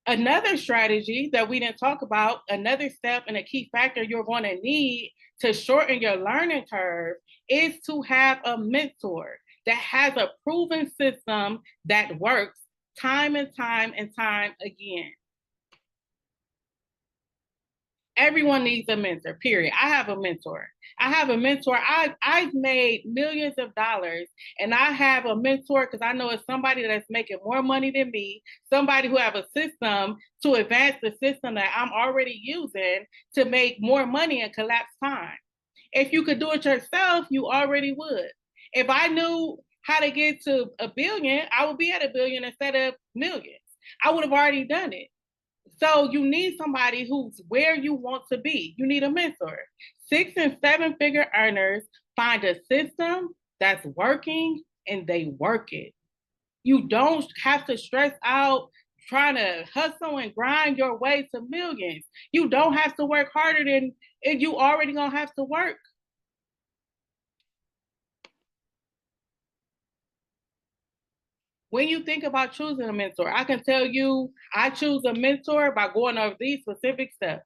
Another strategy that we didn't talk about, another step and a key factor you're going to need to shorten your learning curve is to have a mentor that has a proven system that works time and time and time again. Everyone needs a mentor, period. I have a mentor. I've made millions of dollars, and I have a mentor because I know it's somebody that's making more money than me, somebody who have a system to advance the system that I'm already using to make more money and collapse time. If you could do it yourself, you already would. If I knew how to get to a billion, I would be at a billion instead of millions. I would have already done it. So you need somebody who's where you want to be. You need a mentor. 6 and 7 figure earners find a system that's working and they work it. You don't have to stress out trying to hustle and grind your way to millions. You don't have to work harder than you already gonna have to work. When you think about choosing a mentor, I can tell you I choose a mentor by going over these specific steps.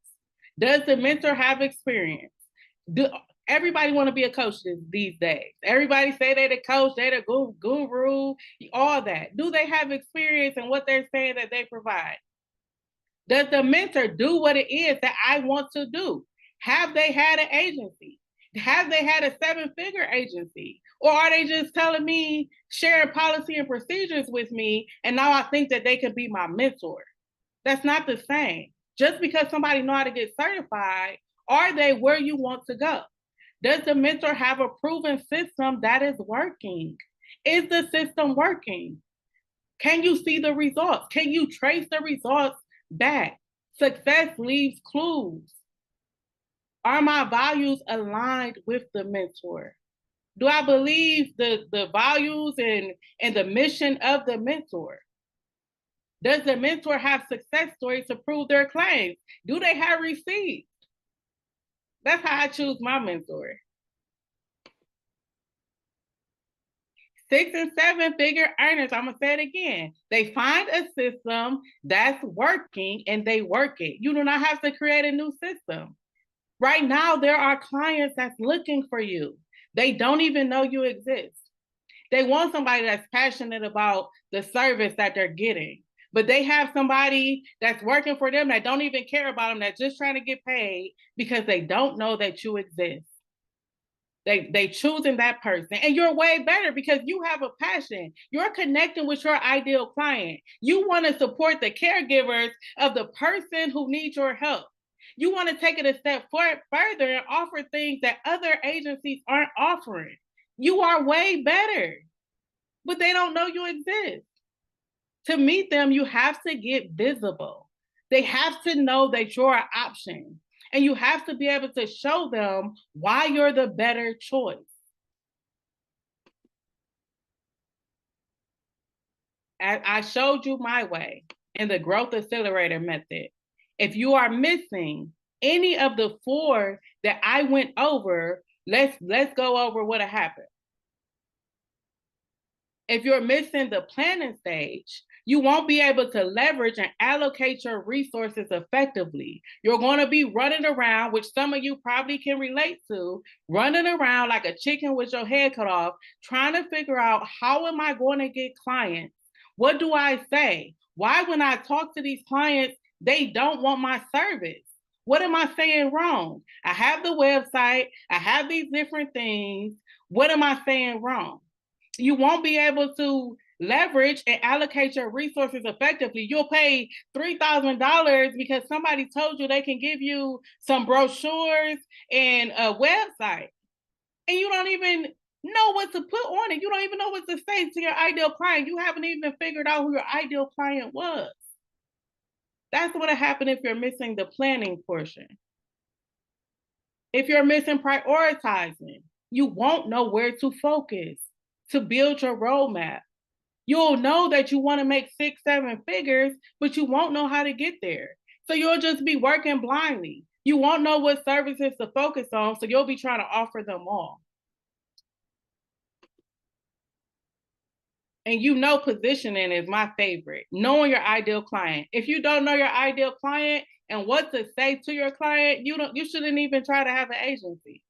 Does the mentor have experience? Do everybody want to be a coach these days? Everybody say they're the coach, they're the guru, all that. Do they have experience in what they're saying that they provide? Does the mentor do what it is that I want to do? Have they had an agency? Have they had a 7-figure agency? Or are they just telling me, sharing policy and procedures with me, and now I think that they can be my mentor? That's not the same. Just because somebody know how to get certified, are they where you want to go? Does the mentor have a proven system that is working? Is the system working? Can you see the results? Can you trace the results back? Success leaves clues. Are my values aligned with the mentor? Do I believe the values and the mission of the mentor? Does the mentor have success stories to prove their claims? Do they have receipts? That's how I choose my mentor. 6 and 7 figure earners, I'm gonna say it again. They find a system that's working and they work it. You do not have to create a new system. Right now, there are clients that's looking for you. They don't even know you exist. They want somebody that's passionate about the service that they're getting. But they have somebody that's working for them that don't even care about them, that's just trying to get paid because they don't know that you exist. They choosing that person, and you're way better because you have a passion. You're connecting with your ideal client. You want to support the caregivers of the person who needs your help. You want to take it a step further and offer things that other agencies aren't offering. You are way better, but they don't know you exist. To meet them, you have to get visible. They have to know that you're an option. And you have to be able to show them why you're the better choice. I showed you my way in the growth accelerator method. If you are missing any of the 4 that I went over, let's go over what happened. If you're missing the planning stage, you won't be able to leverage and allocate your resources effectively. You're going to be running around, which some of you probably can relate to, running around like a chicken with your head cut off, trying to figure out how am I going to get clients? What do I say? Why, when I talk to these clients, they don't want my service? What am I saying wrong? I have the website, I have these different things. What am I saying wrong? You won't be able to leverage and allocate your resources effectively. You'll pay $3,000 because somebody told you they can give you some brochures and a website, and you don't even know what to put on it. You don't even know what to say to your ideal client. You haven't even figured out who your ideal client was. That's what will happen if you're missing the planning portion. If you're missing prioritizing, you won't know where to focus to build your roadmap. You'll know that you want to make 6, 7 figures, but you won't know how to get there. So you'll just be working blindly. You won't know what services to focus on, so you'll be trying to offer them all. And positioning is my favorite. Knowing your ideal client. If you don't know your ideal client and what to say to your client, you shouldn't even try to have an agency.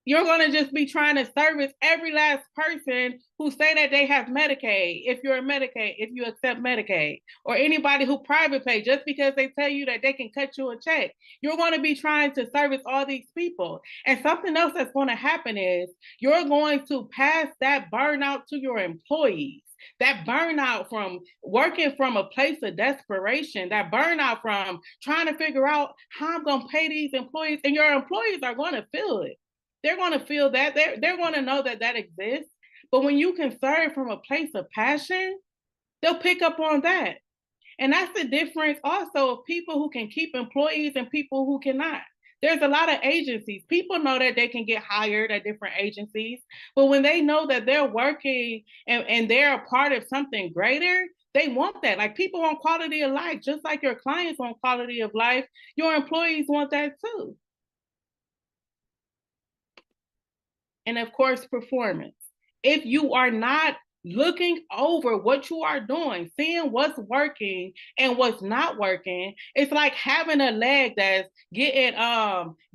You're going to just be trying to service every last person who say that they have Medicaid, if you're a Medicaid, if you accept Medicaid, or anybody who private pay, just because they tell you that they can cut you a check. You're going to be trying to service all these people. And something else that's going to happen is you're going to pass that burnout to your employees. That burnout from working from a place of desperation, that burnout from trying to figure out how I'm going to pay these employees, and your employees are going to feel it. They're going to feel that. They're going to know that that exists. But when you can serve from a place of passion, they'll pick up on that. And that's the difference also of people who can keep employees and people who cannot. There's a lot of agencies. People know that they can get hired at different agencies, but when they know that they're working and they're a part of something greater, they want that. Like, people want quality of life, just like your clients want quality of life. Your employees want that too. And of course, performance. If you are not looking over what you are doing, seeing what's working and what's not working, it's like having a leg that's getting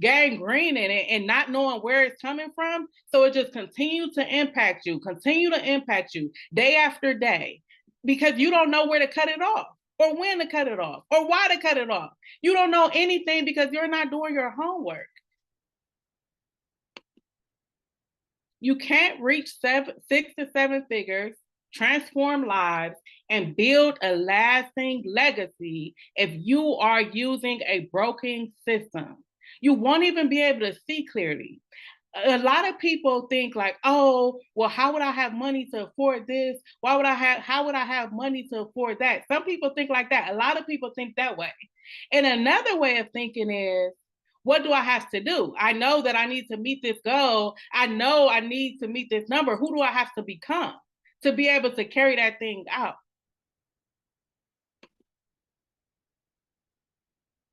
gangrene in it and not knowing where it's coming from. So it just continue to impact you day after day, because you don't know where to cut it off, or when to cut it off, or why to cut it off. You don't know anything because you're not doing your homework. You can't reach 6 to 7 figures, transform lives, and build a lasting legacy if you are using a broken system. You won't even be able to see clearly. A lot of people think like, oh, well, how would I have money to afford this? How would I have money to afford that? Some people think like that. A lot of people think that way. And another way of thinking is, what do I have to do? I know that I need to meet this goal. I know I need to meet this number. Who do I have to become to be able to carry that thing out?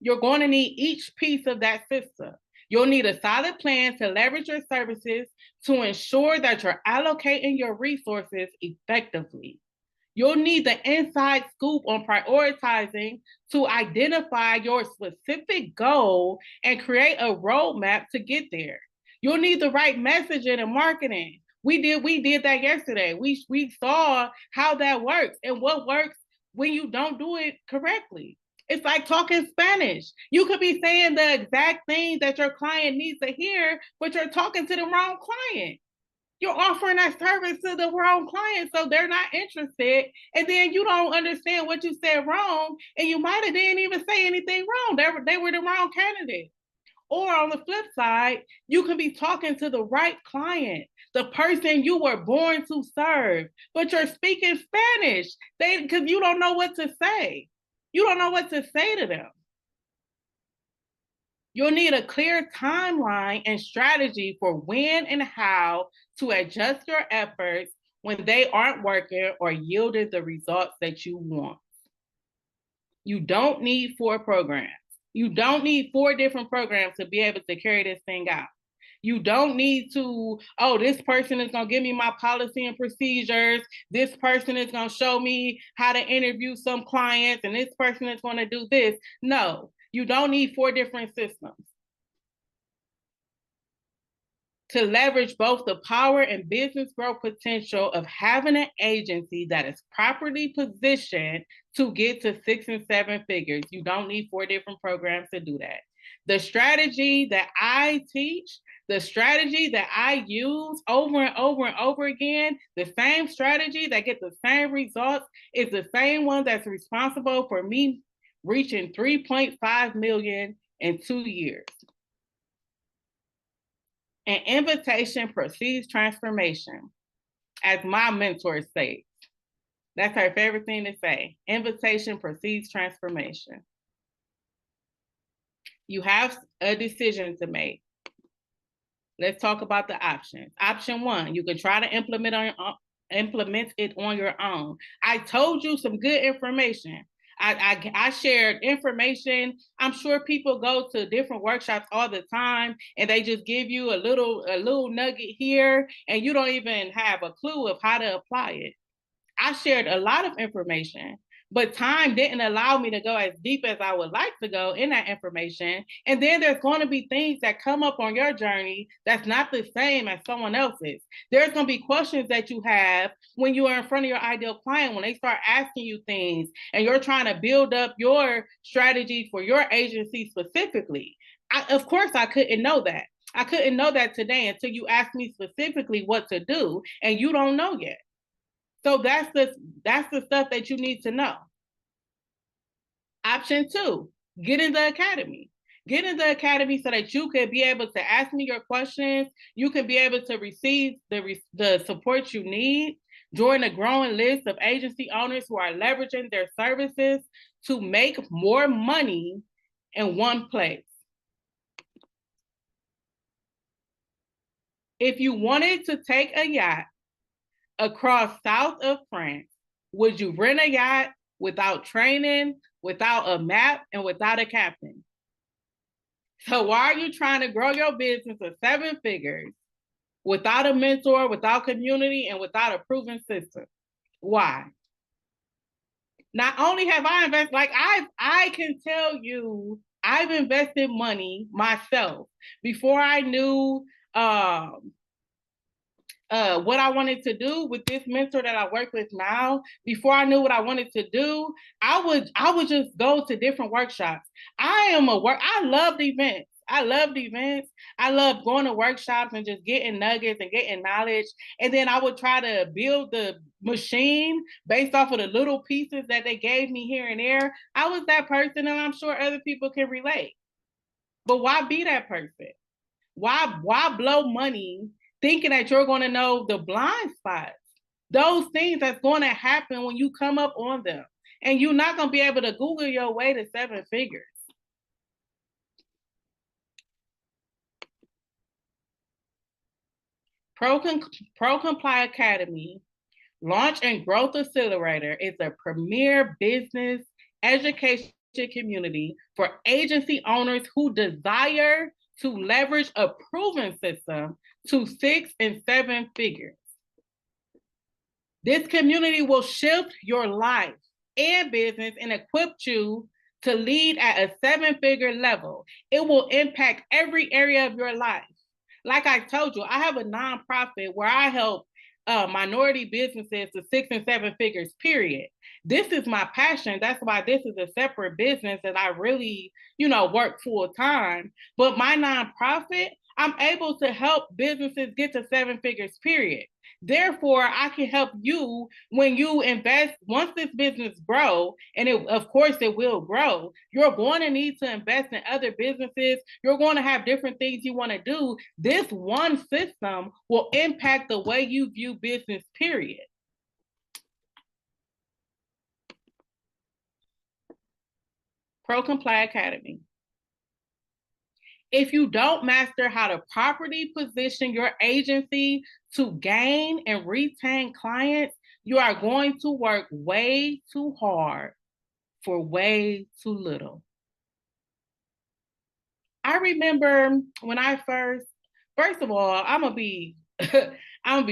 You're going to need each piece of that system. You'll need a solid plan to leverage your services to ensure that you're allocating your resources effectively. You'll need the inside scoop on prioritizing to identify your specific goal and create a roadmap to get there. You'll need the right messaging and marketing. We did that yesterday. We saw how that works and what works when you don't do it correctly. It's like talking Spanish. You could be saying the exact thing that your client needs to hear, but you're talking to the wrong client. You're offering that service to the wrong client, so they're not interested. And then you don't understand what you said wrong, and you might have didn't even say anything wrong. They were the wrong candidate. Or on the flip side, you can be talking to the right client, the person you were born to serve, but you're speaking Spanish because you don't know what to say. You don't know what to say to them. You'll need a clear timeline and strategy for when and how to adjust your efforts when they aren't working or yielding the results that you want. You don't need 4 programs. You don't need 4 different programs to be able to carry this thing out. You don't need to, oh, this person is going to give me my policy and procedures. This person is going to show me how to interview some clients, and this person is going to do this. No, you don't need 4 different systems. To leverage both the power and business growth potential of having an agency that is properly positioned to get to 6 and 7 figures, you don't need 4 different programs to do that. The strategy that I teach, the strategy that I use over and over and over again, the same strategy that gets the same results is the same one that's responsible for me reaching 3.5 million in 2 years. An invitation precedes transformation, as my mentor says. That's her favorite thing to say. Invitation precedes transformation. You have a decision to make. Let's talk about the options. Option 1, you can try to implement it on your own. I told you some good information. I shared information. I'm sure people go to different workshops all the time and they just give you a little nugget here and you don't even have a clue of how to apply it. I shared a lot of information, but time didn't allow me to go as deep as I would like to go in that information. And then there's going to be things that come up on your journey that's not the same as someone else's. There's going to be questions that you have when you are in front of your ideal client, when they start asking you things and you're trying to build up your strategy for your agency specifically. Of course, I couldn't know that. I couldn't know that today until you asked me specifically what to do, and you don't know yet. So that's the stuff that you need to know. Option 2, get in the academy. Get in the academy so that you can be able to ask me your questions. You can be able to receive the support you need. Join a growing list of agency owners who are leveraging their services to make more money in one place. If you wanted to take a yacht across south of France, would you rent a yacht without training, without a map, and without a captain? So why are you trying to grow your business to 7 figures without a mentor, without community, and without a proven system? Why? Not only have I invested, like I can tell you, I've invested money myself before I knew what I wanted to do with this mentor that I work with now. Before I knew what I wanted to do, I would just go to different workshops. I loved events. I loved events. I loved going to workshops and just getting nuggets and getting knowledge. And then I would try to build the machine based off of the little pieces that they gave me here and there. I was that person, and I'm sure other people can relate. But why be that person? Why blow money thinking that you're going to know the blind spots? Those things that's going to happen when you come up on them. And you're not going to be able to Google your way to 7 figures. Pro Comply Academy Launch and Growth Accelerator is a premier business education community for agency owners who desire to leverage a proven system to 6 and 7 figures. This community will shift your life and business and equip you to lead at a 7-figure level. It will impact every area of your life. Like I told you, I have a nonprofit where I help minority businesses to 6 and 7 figures, period. This is my passion. That's why this is a separate business that I really, work full time. But my nonprofit, I'm able to help businesses get to 7 figures, period. Therefore, I can help you when you invest. Once this business grow, and of course it will grow, you're going to need to invest in other businesses. You're going to have different things you want to do. This one system will impact the way you view business, period. Pro Comply Academy. If you don't master how to properly position your agency to gain and retain clients, you are going to work way too hard for way too little. I remember when I first of all, I'm gonna be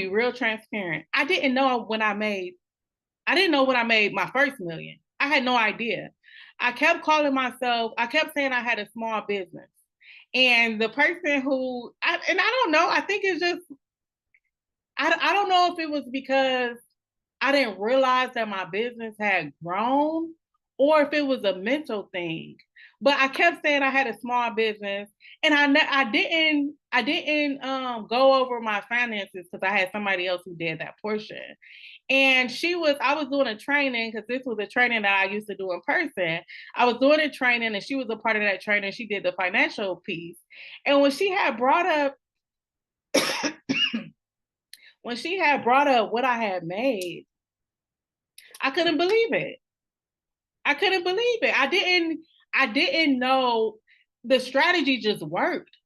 real transparent. I didn't know when I made my first million. I had no idea. I kept saying I had a small business. And the person who, I don't know, I think it's just, I don't know if it was because I didn't realize that my business had grown or if it was a mental thing. But I kept saying I had a small business, and I didn't go over my finances because I had somebody else who did that portion. And I was doing a training because this was a training that I used to do in person. I was doing a training and she was a part of that training. She did the financial piece. And when she had brought up what I had made, I couldn't believe it. I didn't know the strategy just worked.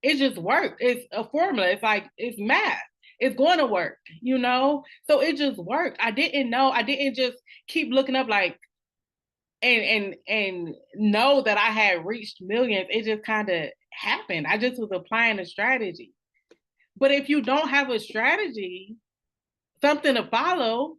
It just worked. It's a formula. It's like, it's math. It's going to work, So it just worked. I didn't know. I didn't just keep looking up and know that I had reached millions. It just kind of happened. I just was applying a strategy. But if you don't have a strategy, something to follow,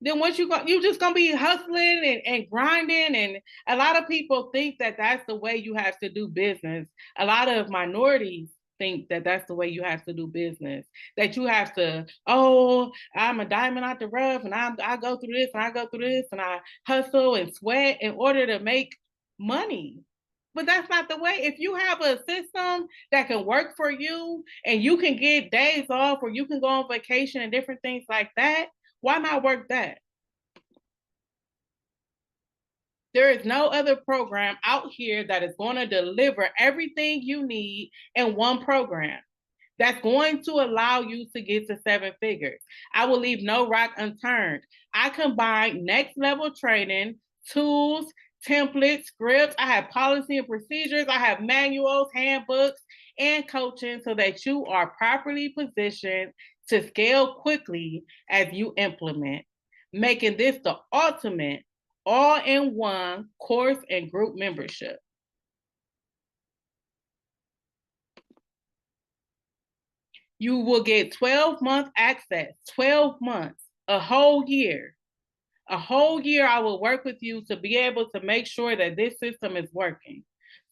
Then once you just gonna be hustling and grinding. And a lot of people think that that's the way you have to do business. A lot of minorities think that that's the way you have to do business, that you have to, oh, I'm a diamond out the rough, and I go through this and I go through this and I hustle and sweat in order to make money. But that's not the way. If you have a system that can work for you and you can get days off or you can go on vacation and different things like that, why not work that? There is no other program out here that is going to deliver everything you need in one program that's going to allow you to get to seven figures. I will leave no rock unturned. I combine next level training, tools, templates, scripts. I have policy and procedures. I have manuals, handbooks, and coaching so that you are properly positioned to scale quickly as you implement, making this the ultimate all in one course and group membership. You will get 12-month access, 12 months, a whole year. A whole year, I will work with you to be able to make sure that this system is working.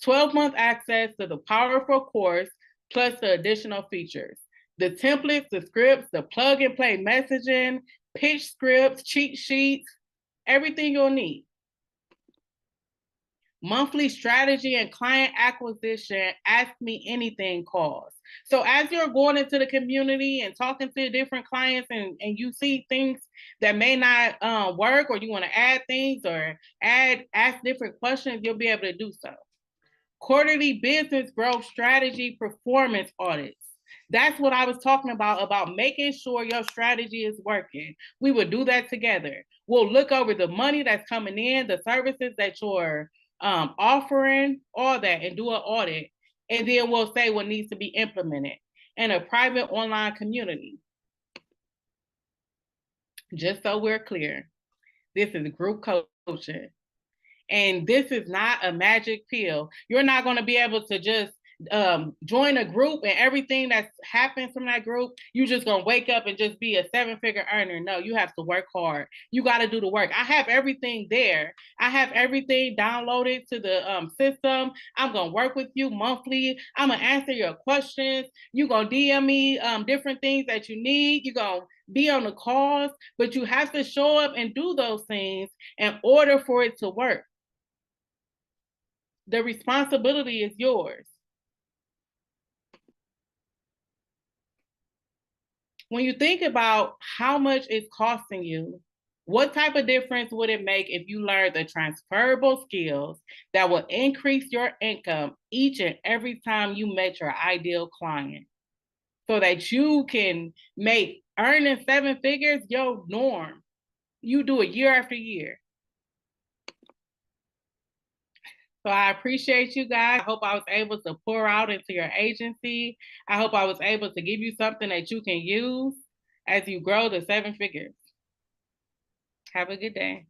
12-month access to the powerful course, plus the additional features. The templates, the scripts, the plug and play messaging, pitch scripts, cheat sheets, everything you'll need. Monthly strategy and client acquisition, ask me anything calls. So as you're going into the community and talking to different clients and you see things that may not work, or you want to add things or ask different questions, you'll be able to do so. Quarterly business growth strategy performance audits. That's what I was talking about making sure your strategy is working. We will do that together. We'll look over the money that's coming in, the services that you're offering, all that, and do an audit. And then we'll say what needs to be implemented in a private online community. Just so we're clear, this is group coaching. And this is not a magic pill. You're not going to be able to just join a group and everything that happens from that group, you just gonna wake up and just be a seven-figure earner. No, you have to work hard. You got to do the work. I have everything there. I have everything downloaded to the system. I'm gonna work with you monthly. I'm gonna answer your questions. You gonna DM me different things that you need. You gonna be on the calls, but you have to show up and do those things in order for it to work. The responsibility is yours. When you think about how much it's costing you, what type of difference would it make if you learned the transferable skills that will increase your income each and every time you met your ideal client, so that you can make earning seven figures your norm? You do it year after year. So I appreciate you guys. I hope I was able to pour out into your agency. I hope I was able to give you something that you can use as you grow to seven figures. Have a good day.